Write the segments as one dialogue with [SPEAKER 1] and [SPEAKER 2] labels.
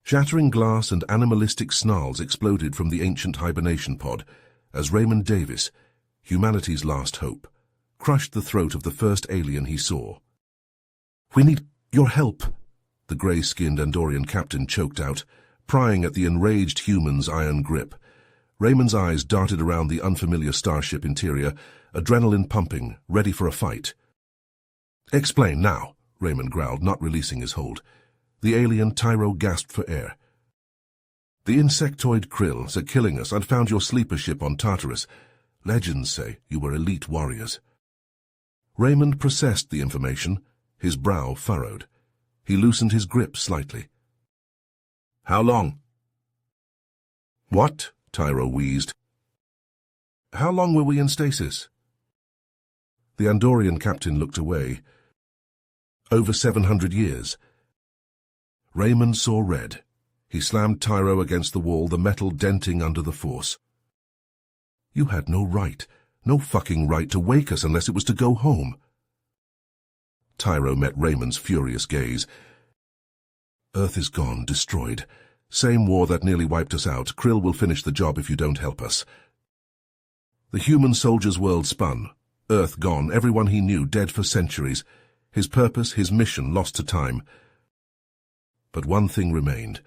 [SPEAKER 1] Shattering glass and animalistic snarls exploded from the ancient hibernation pod as Raymond Davis, humanity's last hope, crushed the throat of the first alien he saw. "We need your help," the grey-skinned Andorian captain choked out, prying at the enraged human's iron grip. Raymond's eyes darted around the unfamiliar starship interior, adrenaline pumping, ready for a fight. "Explain now," Raymond growled, not releasing his hold. The alien Tyro gasped for air. "The insectoid Krills are killing us. I'd found your sleeper ship on Tartarus. Legends say you were elite warriors." Raymond processed the information, his brow furrowed. He loosened his grip slightly. "How long?" "What?" Tyro wheezed. "How long were we in stasis?" The Andorian captain looked away. "Over 700 years. Raymond saw red. He slammed Tyro against the wall, the metal denting under the force. "You had no right, no fucking right to wake us unless it was to go home." Tyro met Raymond's furious gaze. "Earth is gone, destroyed. Same war that nearly wiped us out. Krill will finish the job if you don't help us." The human soldier's world spun. Earth gone, everyone he knew dead for centuries. His purpose, his mission lost to time. But one thing remained.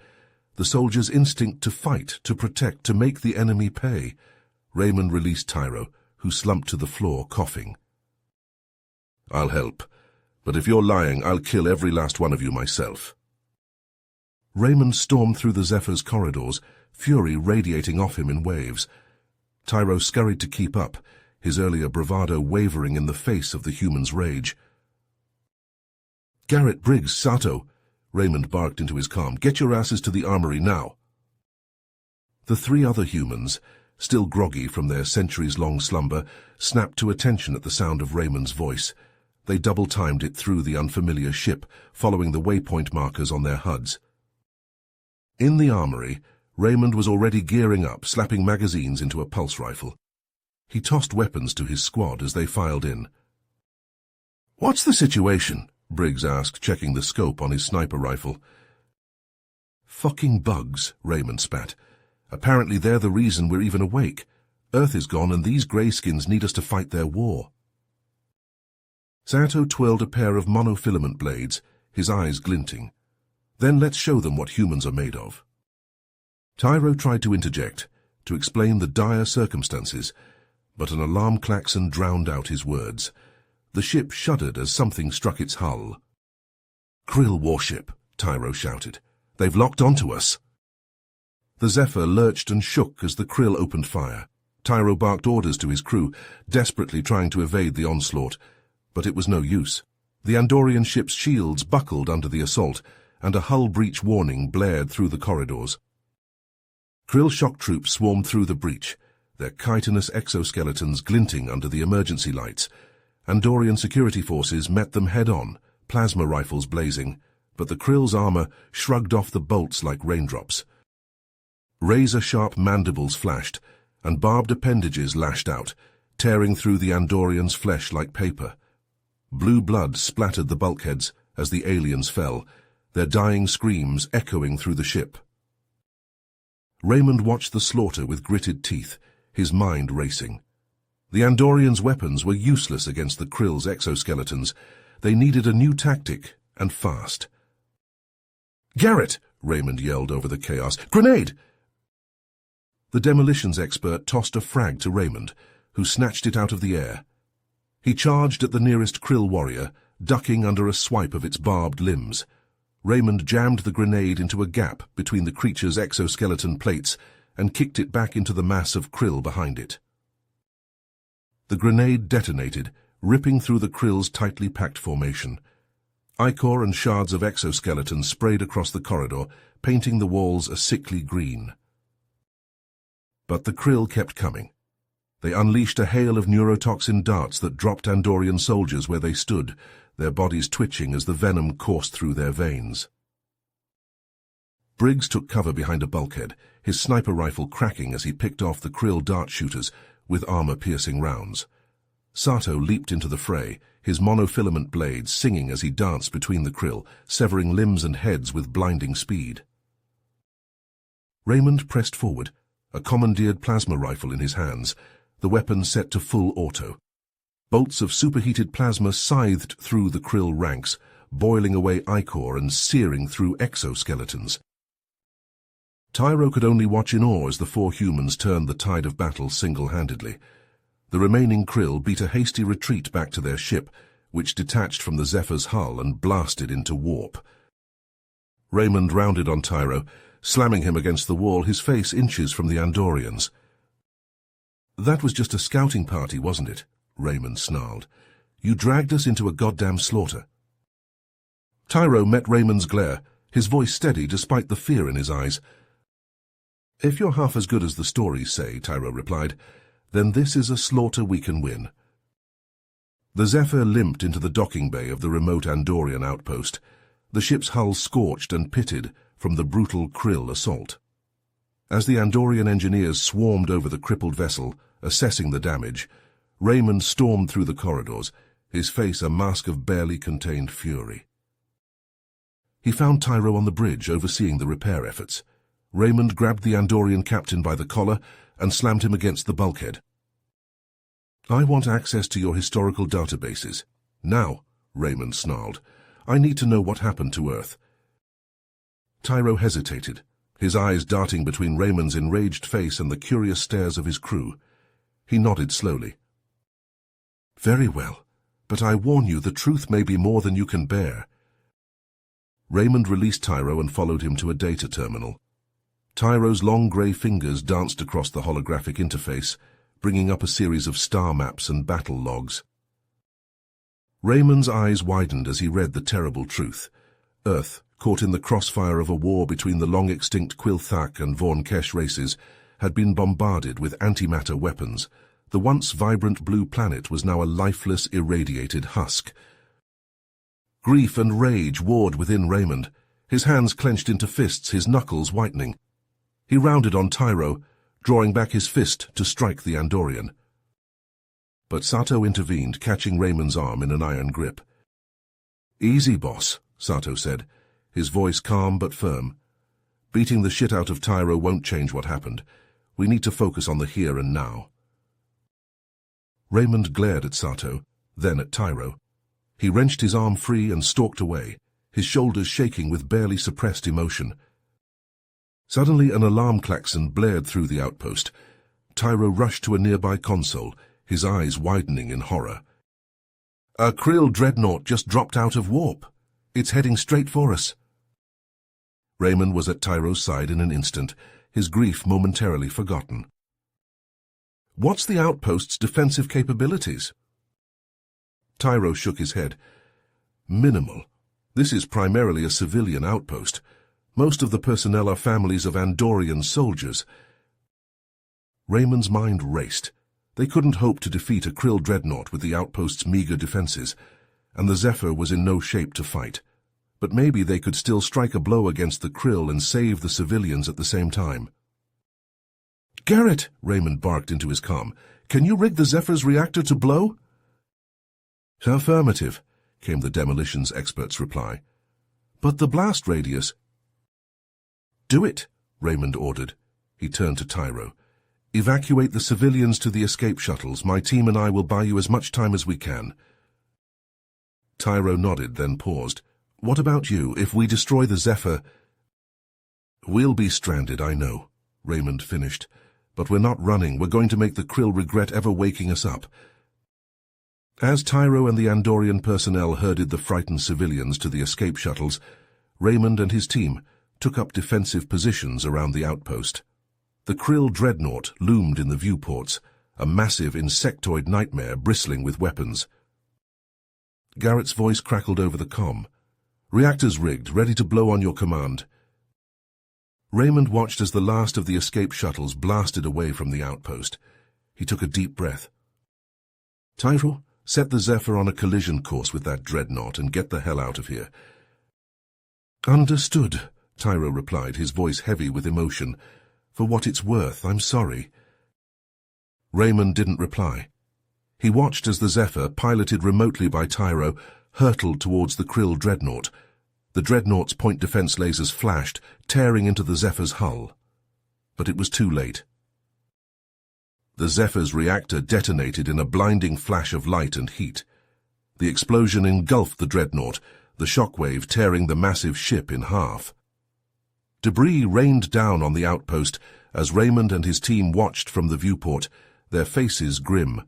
[SPEAKER 1] The soldier's instinct to fight, to protect, to make the enemy pay. Raymond released Tyro, who slumped to the floor, coughing. "I'll help. But if you're lying, I'll kill every last one of you myself." Raymond stormed through the Zephyr's corridors, fury radiating off him in waves. Tyro scurried to keep up, his earlier bravado wavering in the face of the human's rage. "Garrett, Briggs, Sato," Raymond barked into his calm. "Get your asses to the armory now." The three other humans, still groggy from their centuries-long slumber, snapped to attention at the sound of Raymond's voice. They double-timed it through the unfamiliar ship, following the waypoint markers on their HUDs. In the armory, Raymond was already gearing up, slapping magazines into a pulse rifle. He tossed weapons to his squad as they filed in. "What's the situation?" Briggs asked, checking the scope on his sniper rifle. "Fucking bugs," Raymond spat. "Apparently they're the reason we're even awake. Earth is gone and these greyskins need us to fight their war." Sato twirled a pair of monofilament blades, his eyes glinting. "Then let's show them what humans are made of." Tyro tried to interject, to explain the dire circumstances, but an alarm klaxon drowned out his words. The ship shuddered as something struck its hull. "Krill warship," Tyro shouted. "They've locked onto us." The Zephyr lurched and shook as the Krill opened fire. Tyro barked orders to his crew, desperately trying to evade the onslaught, but it was no use. The Andorian ship's shields buckled under the assault, and a hull breach warning blared through the corridors. Krill shock troops swarmed through the breach, their chitinous exoskeletons glinting under the emergency lights. Andorian security forces met them head-on, plasma rifles blazing, but the Krill's armor shrugged off the bolts like raindrops. Razor-sharp mandibles flashed, and barbed appendages lashed out, tearing through the Andorian's flesh like paper. Blue blood splattered the bulkheads as the aliens fell, their dying screams echoing through the ship. Raymond watched the slaughter with gritted teeth, his mind racing. The Andorians' weapons were useless against the Krill's exoskeletons. They needed a new tactic, and fast. "Garrett!" Raymond yelled over the chaos. "Grenade!" The demolitions expert tossed a frag to Raymond, who snatched it out of the air. He charged at the nearest Krill warrior, ducking under a swipe of its barbed limbs. Raymond jammed the grenade into a gap between the creature's exoskeleton plates and kicked it back into the mass of Krill behind it. The grenade detonated, ripping through the Krill's tightly packed formation. Ichor and shards of exoskeleton sprayed across the corridor, painting the walls a sickly green. But the Krill kept coming. They unleashed a hail of neurotoxin darts that dropped Andorian soldiers where they stood, their bodies twitching as the venom coursed through their veins. Briggs took cover behind a bulkhead, his sniper rifle cracking as he picked off the Krill dart shooters with armor-piercing rounds. Sato leaped into the fray, his monofilament blades singing as he danced between the Krill, severing limbs and heads with blinding speed. Raymond pressed forward, a commandeered plasma rifle in his hands, the weapon set to full auto. Bolts of superheated plasma scythed through the Krill ranks, boiling away ichor and searing through exoskeletons. Tyro could only watch in awe as the 4 humans turned the tide of battle single-handedly. The remaining Krill beat a hasty retreat back to their ship, which detached from the Zephyr's hull and blasted into warp. Raymond rounded on Tyro, slamming him against the wall, his face inches from the Andorians. "That was just a scouting party, wasn't it?" Raymond snarled. "You dragged us into a goddamn slaughter." Tyro met Raymond's glare, his voice steady despite the fear in his eyes. "If you're half as good as the stories say," Tyro replied, "then this is a slaughter we can win." The Zephyr limped into the docking bay of the remote Andorian outpost, the ship's hull scorched and pitted from the brutal Krill assault. As the Andorian engineers swarmed over the crippled vessel, assessing the damage, Raymond stormed through the corridors, his face a mask of barely contained fury. He found Tyro on the bridge, overseeing the repair efforts. Raymond grabbed the Andorian captain by the collar and slammed him against the bulkhead. "I want access to your historical databases. Now," Raymond snarled. "I need to know what happened to Earth." Tyro hesitated, his eyes darting between Raymond's enraged face and the curious stares of his crew. He nodded slowly. "Very well, but I warn you, the truth may be more than you can bear." Raymond released Tyro and followed him to a data terminal. Tyro's long grey fingers danced across the holographic interface, bringing up a series of star maps and battle logs. Raymond's eyes widened as he read the terrible truth. Earth, caught in the crossfire of a war between the long-extinct Quilthak and Vornkesh races, had been bombarded with antimatter weapons. The once vibrant blue planet was now a lifeless, irradiated husk. Grief and rage warred within Raymond, his hands clenched into fists, his knuckles whitening. He rounded on Tyro, drawing back his fist to strike the Andorian. But Sato intervened, catching Raymond's arm in an iron grip. "Easy, boss," Sato said, his voice calm but firm. "Beating the shit out of Tyro won't change what happened. We need to focus on the here and now." Raymond glared at Sato, then at Tyro. He wrenched his arm free and stalked away, his shoulders shaking with barely suppressed emotion. Suddenly an alarm klaxon blared through the outpost. Tyro rushed to a nearby console, his eyes widening in horror. "A Krill dreadnought just dropped out of warp. It's heading straight for us." Raymond was at Tyro's side in an instant, his grief momentarily forgotten. "What's the outpost's defensive capabilities?" Tyro shook his head. "Minimal. This is primarily a civilian outpost. Most of the personnel are families of Andorian soldiers." Raymond's mind raced. They couldn't hope to defeat a Krill dreadnought with the outpost's meager defenses, and the Zephyr was in no shape to fight. But maybe they could still strike a blow against the Krill and save the civilians at the same time. "Garrett," Raymond barked into his comm, "can you rig the Zephyr's reactor to blow?" "Affirmative," came the demolitions expert's reply. "But the blast radius—" "Do it," Raymond ordered. He turned to Tyro. "Evacuate the civilians to the escape shuttles. My team and I will buy you as much time as we can." Tyro nodded, then paused. "What about you? If we destroy the Zephyr—" "We'll be stranded, I know," Raymond finished. "But we're not running. We're going to make the Krill regret ever waking us up." As Tyro and the Andorian personnel herded the frightened civilians to the escape shuttles, Raymond and his team took up defensive positions around the outpost. The Krill dreadnought loomed in the viewports, a massive insectoid nightmare bristling with weapons. Garrett's voice crackled over the comm. "Reactors rigged, ready to blow on your command." Raymond watched as the last of the escape shuttles blasted away from the outpost. He took a deep breath. "Tyro, set the Zephyr on a collision course with that dreadnought and get the hell out of here." "Understood," Tyro replied, his voice heavy with emotion. "For what it's worth, I'm sorry." Raymond didn't reply. He watched as the Zephyr, piloted remotely by Tyro, hurtled towards the Krill dreadnought. The dreadnought's point defense lasers flashed, tearing into the Zephyr's hull. but it was too late. The Zephyr's reactor detonated in a blinding flash of light and heat. The explosion engulfed the dreadnought, the shockwave tearing the massive ship in half. Debris rained down on the outpost as Raymond and his team watched from the viewport, their faces grim.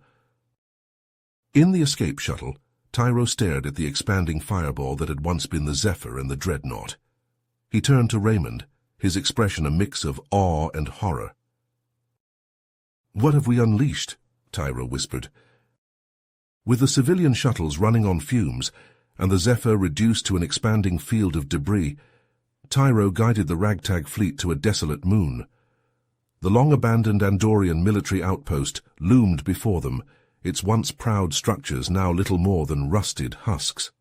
[SPEAKER 1] In the escape shuttle, Tyro stared at the expanding fireball that had once been the Zephyr and the dreadnought. He turned to Raymond, his expression a mix of awe and horror. "What have we unleashed?" Tyro whispered. With the civilian shuttles running on fumes and the Zephyr reduced to an expanding field of debris, Tyro guided the ragtag fleet to a desolate moon. The long-abandoned Andorian military outpost loomed before them, its once proud structures now little more than rusted husks.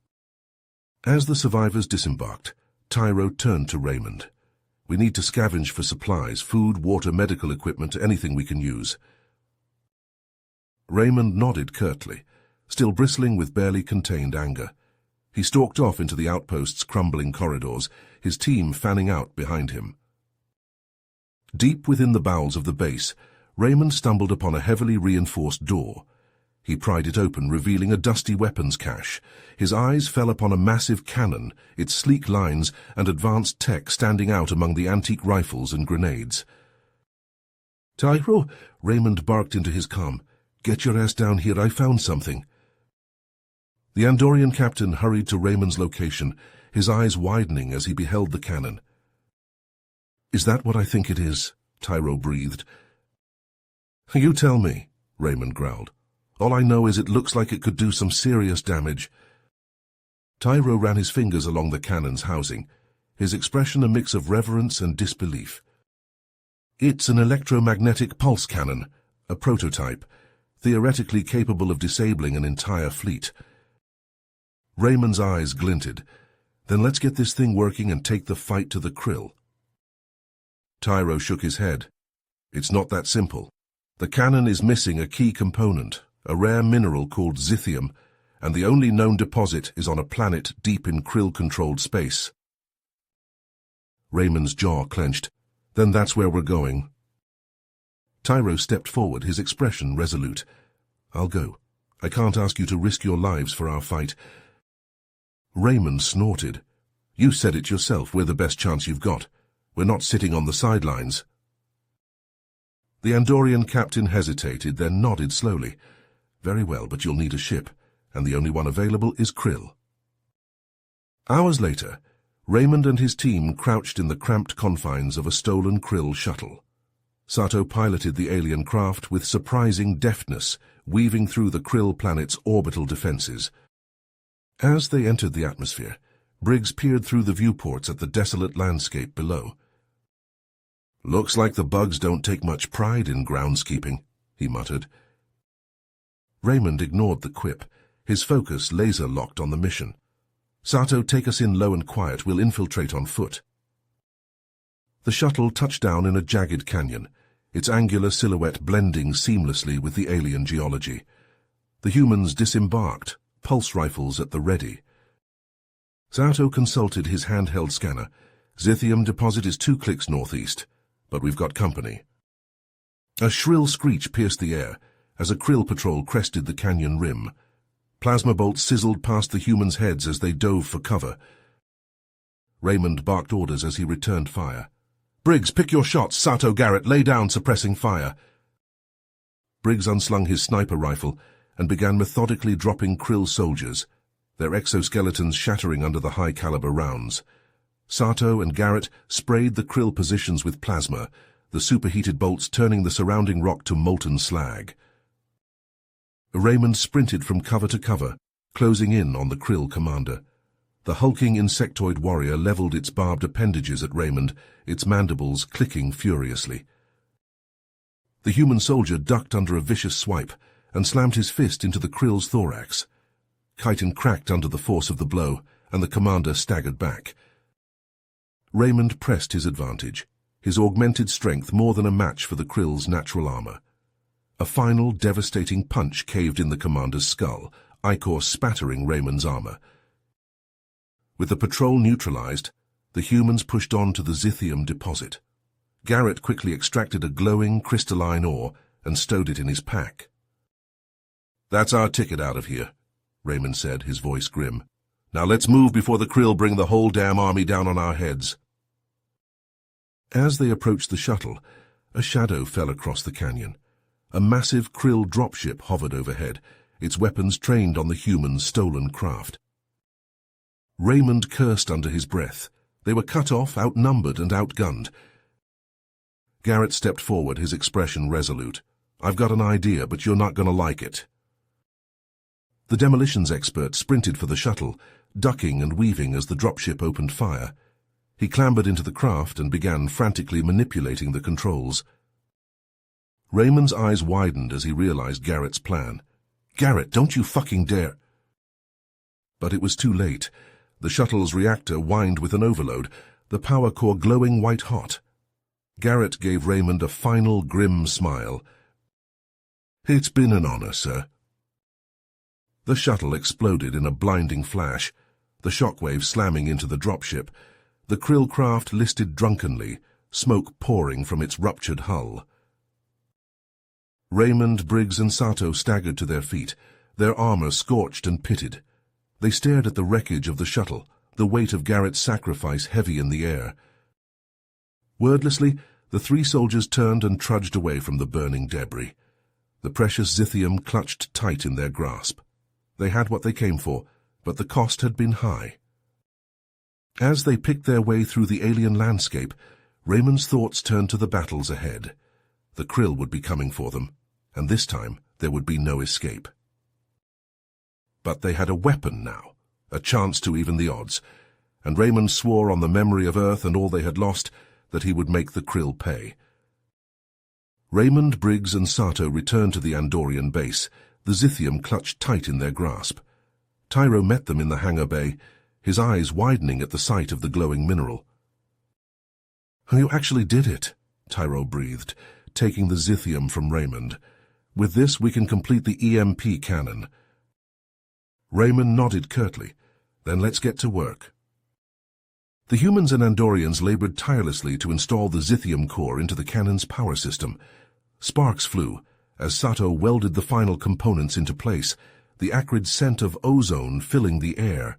[SPEAKER 1] As the survivors disembarked, Tyro turned to Raymond. "We need to scavenge for supplies, food, water, medical equipment, anything we can use." Raymond nodded curtly, still bristling with barely contained anger. He stalked off into the outpost's crumbling corridors, his team fanning out behind him. Deep within the bowels of the base, Raymond stumbled upon a heavily reinforced door. He pried it open, revealing a dusty weapons cache. His eyes fell upon a massive cannon, its sleek lines and advanced tech standing out among the antique rifles and grenades. "Tyro," Raymond barked into his comm. "Get your ass down here, I found something." The Andorian captain hurried to Raymond's location, his eyes widening as he beheld the cannon. "Is that what I think it is?" Tyro breathed. "You tell me," Raymond growled. "All I know is it looks like it could do some serious damage." Tyro ran his fingers along the cannon's housing, his expression a mix of reverence and disbelief. "It's an electromagnetic pulse cannon, a prototype, theoretically capable of disabling an entire fleet." Raymond's eyes glinted. "Then let's get this thing working and take the fight to the Krill." Tyro shook his head. "It's not that simple. The cannon is missing a key component, a rare mineral called zithium, and the only known deposit is on a planet deep in Krill-controlled space." Raymond's jaw clenched. "Then that's where we're going." Tyro stepped forward, his expression resolute. "I'll go. I can't ask you to risk your lives for our fight." Raymond snorted. "You said it yourself, we're the best chance you've got. We're not sitting on the sidelines." The Andorian captain hesitated, then nodded slowly. "Very well, but you'll need a ship, and the only one available is Krill." Hours later, Raymond and his team crouched in the cramped confines of a stolen Krill shuttle. Sato piloted the alien craft with surprising deftness, weaving through the Krill planet's orbital defenses. As they entered the atmosphere, Briggs peered through the viewports at the desolate landscape below. "Looks like the bugs don't take much pride in groundskeeping," he muttered. Raymond ignored the quip, his focus laser-locked on the mission. "Sato, take us in low and quiet. We'll infiltrate on foot." The shuttle touched down in a jagged canyon, its angular silhouette blending seamlessly with the alien geology. The humans disembarked, pulse rifles at the ready. Sato consulted his handheld scanner. "Zithium deposit is 2 clicks northeast, but we've got company." A shrill screech pierced the air as a Krill patrol crested the canyon rim. Plasma bolts sizzled past the humans' heads as they dove for cover. Raymond barked orders as he returned fire. "Briggs, pick your shots. Sato, Garrett, lay down, suppressing fire." Briggs unslung his sniper rifle and began methodically dropping Krill soldiers, their exoskeletons shattering under the high-caliber rounds. Sato and Garrett sprayed the Krill positions with plasma, the superheated bolts turning the surrounding rock to molten slag. Raymond sprinted from cover to cover, closing in on the Krill commander. The hulking insectoid warrior leveled its barbed appendages at Raymond, its mandibles clicking furiously. The human soldier ducked under a vicious swipe and slammed his fist into the Krill's thorax. Chitin cracked under the force of the blow, and the commander staggered back. Raymond pressed his advantage, his augmented strength more than a match for the Krill's natural armor. A final, devastating punch caved in the commander's skull, ichor spattering Raymond's armor. With the patrol neutralized, the humans pushed on to the Zithium deposit. Garrett quickly extracted a glowing, crystalline ore and stowed it in his pack. "That's our ticket out of here," Raymond said, his voice grim. "Now let's move before the Krill bring the whole damn army down on our heads." As they approached the shuttle, a shadow fell across the canyon. A massive Krill dropship hovered overhead, its weapons trained on the humans' stolen craft. Raymond cursed under his breath. They were cut off, outnumbered, and outgunned. Garrett stepped forward, his expression resolute. "I've got an idea, but you're not going to like it." The demolitions expert sprinted for the shuttle, ducking and weaving as the dropship opened fire. He clambered into the craft and began frantically manipulating the controls. Raymond's eyes widened as he realized Garrett's plan. "Garrett, don't you fucking dare!" But it was too late. The shuttle's reactor whined with an overload, the power core glowing white-hot. Garrett gave Raymond a final grim smile. "It's been an honor, sir." The shuttle exploded in a blinding flash, the shockwave slamming into the dropship. The Krill craft listed drunkenly, smoke pouring from its ruptured hull. Raymond, Briggs, and Sato staggered to their feet, their armor scorched and pitted. They stared at the wreckage of the shuttle, the weight of Garrett's sacrifice heavy in the air. Wordlessly, the three soldiers turned and trudged away from the burning debris. The precious zithium clutched tight in their grasp. They had what they came for, but the cost had been high. As they picked their way through the alien landscape, Raymond's thoughts turned to the battles ahead. The Krill would be coming for them, and this time there would be no escape. But they had a weapon now, a chance to even the odds, and Raymond swore on the memory of Earth and all they had lost that he would make the Krill pay. Raymond, Briggs, and Sato returned to the Andorian base, the zithium clutched tight in their grasp. Tyro met them in the hangar bay, his eyes widening at the sight of the glowing mineral. "You actually did it," Tyro breathed, taking the zithium from Raymond. "With this we can complete the EMP cannon." Raymond nodded curtly. "Then let's get to work." The humans and Andorians labored tirelessly to install the zithium core into the cannon's power system. Sparks flew as Sato welded the final components into place, the acrid scent of ozone filling the air.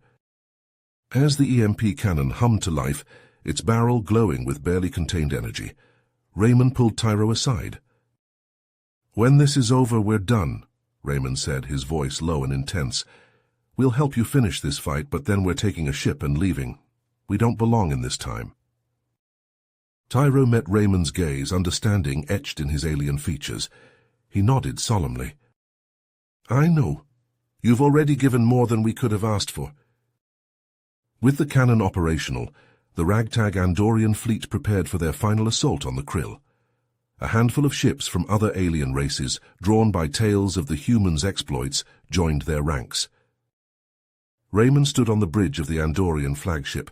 [SPEAKER 1] As the EMP cannon hummed to life, its barrel glowing with barely contained energy, Raymond pulled Tyro aside. "When this is over, we're done," Raymond said, his voice low and intense. "We'll help you finish this fight, but then we're taking a ship and leaving. We don't belong in this time." Tyro met Raymond's gaze, understanding etched in his alien features. He nodded solemnly. "I know. You've already given more than we could have asked for." With the cannon operational, the ragtag Andorian fleet prepared for their final assault on the Krill. A handful of ships from other alien races, drawn by tales of the humans' exploits, joined their ranks. Raymond stood on the bridge of the Andorian flagship,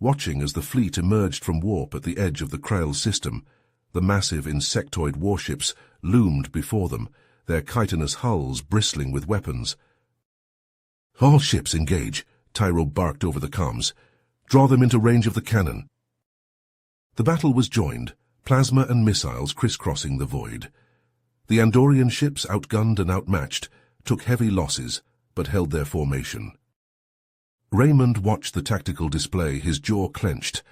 [SPEAKER 1] watching as the fleet emerged from warp at the edge of the Krell system. The massive insectoid warships loomed before them, their chitinous hulls bristling with weapons. "All ships engage," Tyro barked over the comms. "Draw them into range of the cannon." The battle was joined, plasma and missiles crisscrossing the void. The Andorian ships, outgunned and outmatched, took heavy losses, but held their formation. Raymond watched the tactical display, his jaw clenched.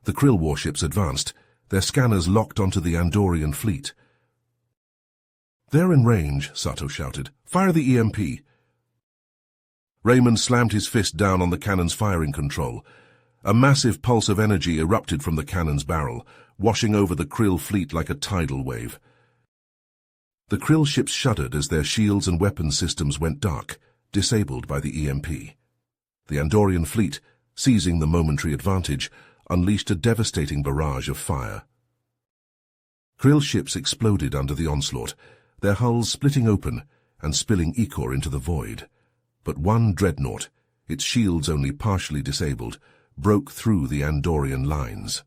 [SPEAKER 1] The Krill warships advanced, their scanners locked onto the Andorian fleet. "They're in range," Sato shouted. "Fire the EMP." Raymond slammed his fist down on the cannon's firing control. A massive pulse of energy erupted from the cannon's barrel, washing over the Krill fleet like a tidal wave. The Krill ships shuddered as their shields and weapons systems went dark, disabled by the EMP. The Andorian fleet, seizing the momentary advantage, unleashed a devastating barrage of fire. Krill ships exploded under the onslaught, their hulls splitting open and spilling ichor into the void. But one dreadnought, its shields only partially disabled, broke through the Andorian lines.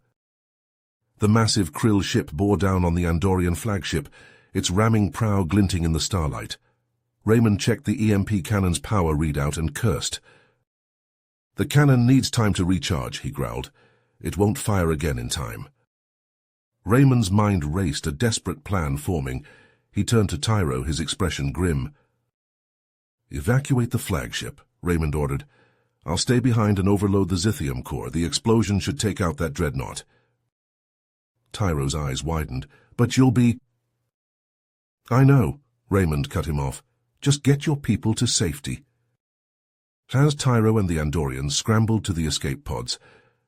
[SPEAKER 1] The massive Krill ship bore down on the Andorian flagship, its ramming prow glinting in the starlight. Raymond checked the EMP cannon's power readout and cursed. "The cannon needs time to recharge," he growled. "It won't fire again in time." Raymond's mind raced, a desperate plan forming. He turned to Tyro, his expression grim. "Evacuate the flagship," Raymond ordered. "I'll stay behind and overload the Zithium core. The explosion should take out that dreadnought." Tyro's eyes widened. "But you'll be—" "I know," Raymond cut him off. "Just get your people to safety." As Tyro and the Andorians scrambled to the escape pods,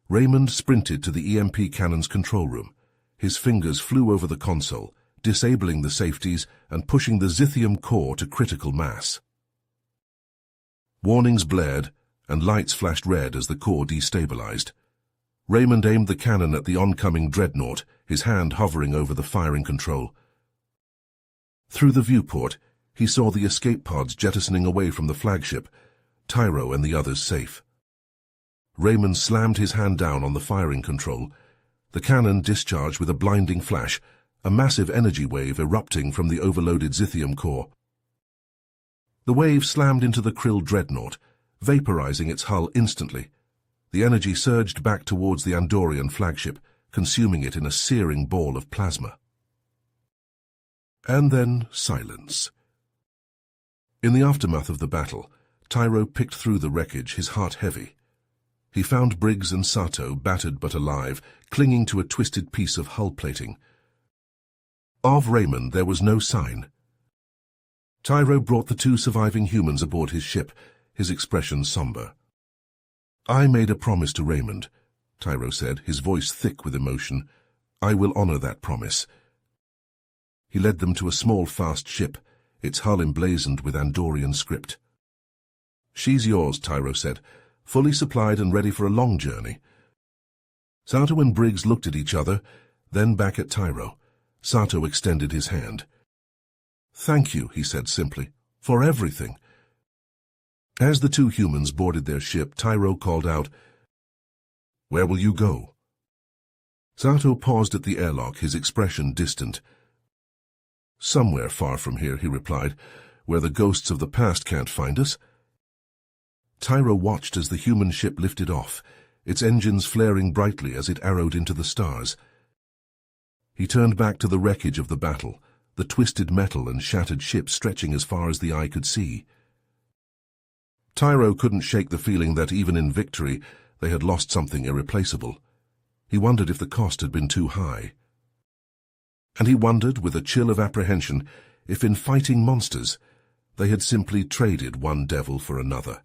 [SPEAKER 1] Raymond sprinted to the EMP cannon's control room. His fingers flew over the console, disabling the safeties and pushing the Zithium core to critical mass. Warnings blared, and lights flashed red as the core destabilized. Raymond aimed the cannon at the oncoming dreadnought, his hand hovering over the firing control. Through the viewport, he saw the escape pods jettisoning away from the flagship, Tyro and the others safe. Raymond slammed his hand down on the firing control. The cannon discharged with a blinding flash, a massive energy wave erupting from the overloaded Zithium core. The wave slammed into the Krill dreadnought, vaporizing its hull instantly. The energy surged back towards the Andorian flagship, consuming it in a searing ball of plasma. And then silence. In the aftermath of the battle, Tyro picked through the wreckage, his heart heavy. He found Briggs and Sato, battered but alive, clinging to a twisted piece of hull plating. Of Raymond there was no sign. Tyro brought the two surviving humans aboard his ship, his expression somber. "I made a promise to Raymond," Tyro said, his voice thick with emotion. "I will honor that promise." He led them to a small, fast ship, its hull emblazoned with Andorian script. "She's yours," Tyro said, "fully supplied and ready for a long journey." Sato and Briggs looked at each other, then back at Tyro. Sato extended his hand. "Thank you," he said simply, "for everything." As the two humans boarded their ship, Tyro called out, "Where will you go?" Sato paused at the airlock, his expression distant. "Somewhere far from here," he replied, "where the ghosts of the past can't find us." Tyro watched as the human ship lifted off, its engines flaring brightly as it arrowed into the stars. He turned back to the wreckage of the battle, the twisted metal and shattered ship stretching as far as the eye could see. Tyro couldn't shake the feeling that even in victory they had lost something irreplaceable. He wondered if the cost had been too high. And he wondered, with a chill of apprehension, if in fighting monsters they had simply traded one devil for another.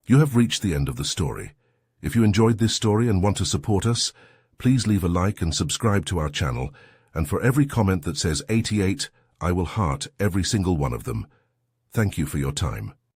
[SPEAKER 1] You have reached the end of the story. If you enjoyed this story and want to support us, please leave a like and subscribe to our channel, and for every comment that says 88, I will heart every single one of them. Thank you for your time.